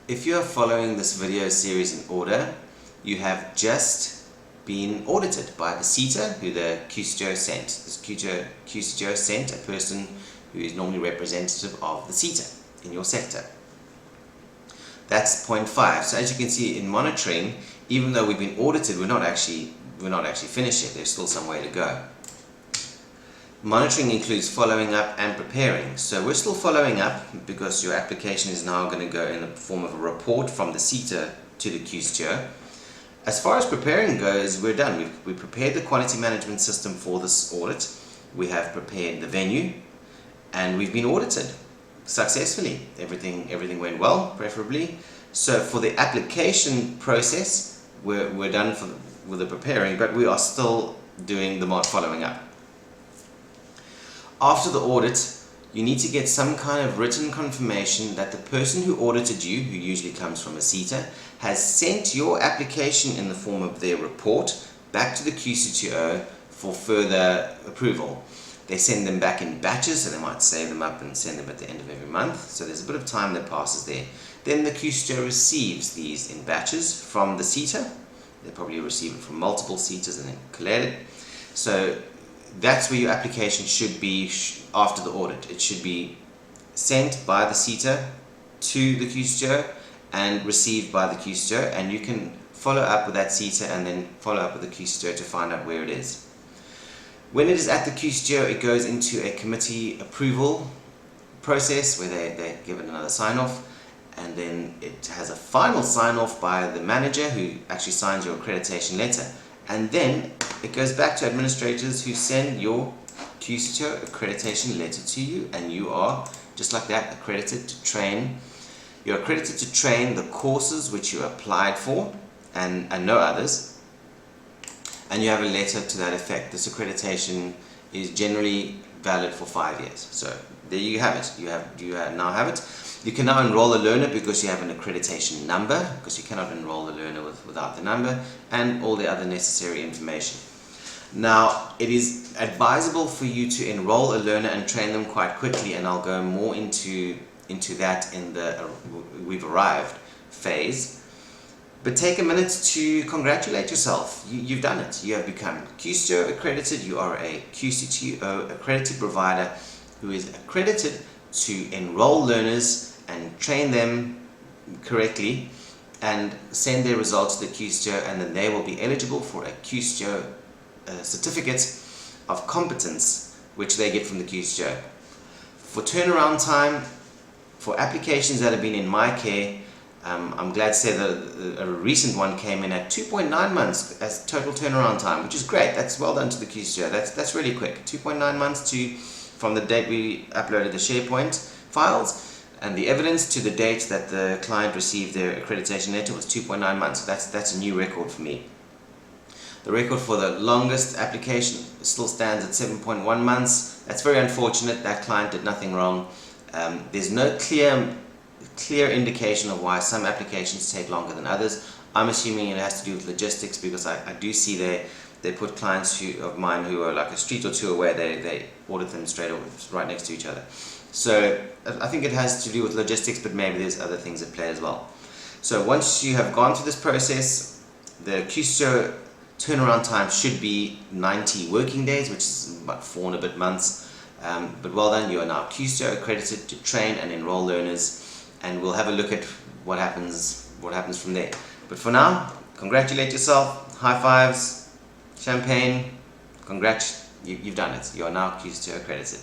if you are following this video series in order, you have just been audited by the SETA, who the QCTO sent. This QCTO sent a person who is normally representative of the SETA in your sector. That's point 5. So as you can see in monitoring, even though we've been audited, we're not actually finished yet. There's still some way to go. Monitoring includes following up and preparing. So we're still following up because your application is now going to go in the form of a report from the SETA to the QCTO. As far as preparing goes, we're done. We've prepared the quality management system for this audit. We have prepared the venue, and we've been audited successfully. Everything went well, preferably. So for the application process, we're done with the preparing, but we are still doing the following up. After the audit, you need to get some kind of written confirmation that the person who audited you, who usually comes from a SETA, has sent your application in the form of their report back to the QCTO for further approval. They send them back in batches, so they might save them up and send them at the end of every month, so there's a bit of time that passes there. Then the QCTO receives these in batches from the SETA. They probably receive it from multiple SETAs and then collate it. So that's where your application should be after the audit. It should be sent by the SETA to the QCTO and received by the QCTO, and you can follow up with that SETA and then follow up with the QCTO to find out where it is. When it is at the QCTO, it goes into a committee approval process where they give it another sign-off, and then it has a final sign-off by the manager who actually signs your accreditation letter. And then it goes back to administrators who send your QCTO accreditation letter to you, and you are, just like that, accredited to train. You're accredited to train the courses which you applied for and no others. And you have a letter to that effect. This accreditation is generally valid for 5 years. So there you have it. You now have it. You can now enroll a learner because you have an accreditation number, because you cannot enroll a learner without the number, and all the other necessary information. Now, it is advisable for you to enroll a learner and train them quite quickly, and I'll go more into that in the we've arrived phase. But take a minute to congratulate yourself. You've done it. You have become QCTO accredited. You are a QCTO accredited provider who is accredited to enroll learners and train them correctly and send their results to the QCTO, and then they will be eligible for a QCTO certificate of competence, which they get from the QCTO. For turnaround time, for applications that have been in my care, I'm glad to say that a recent one came in at 2.9 months as total turnaround time, which is great. That's well done to the QCTO. That's really quick. 2.9 months from the date we uploaded the SharePoint files and the evidence to the date that the client received their accreditation letter was 2.9 months. That's a new record for me. The record for the longest application still stands at 7.1 months. That's very unfortunate. That client did nothing wrong. There's no clear indication of why some applications take longer than others. I'm assuming it has to do with logistics, because I do see they put clients of mine who are like a street or two away, they audit them straight over, right next to each other. So I think it has to do with logistics, but maybe there's other things at play as well. So once you have gone through this process, the QCTO turnaround time should be 90 working days, which is about 4 and a bit months. But well done, you are now QCTO accredited to train and enroll learners, and we'll have a look at what happens from there. But for now, congratulate yourself, high fives, champagne, congrats, you've done it. You are now QCTO accredited.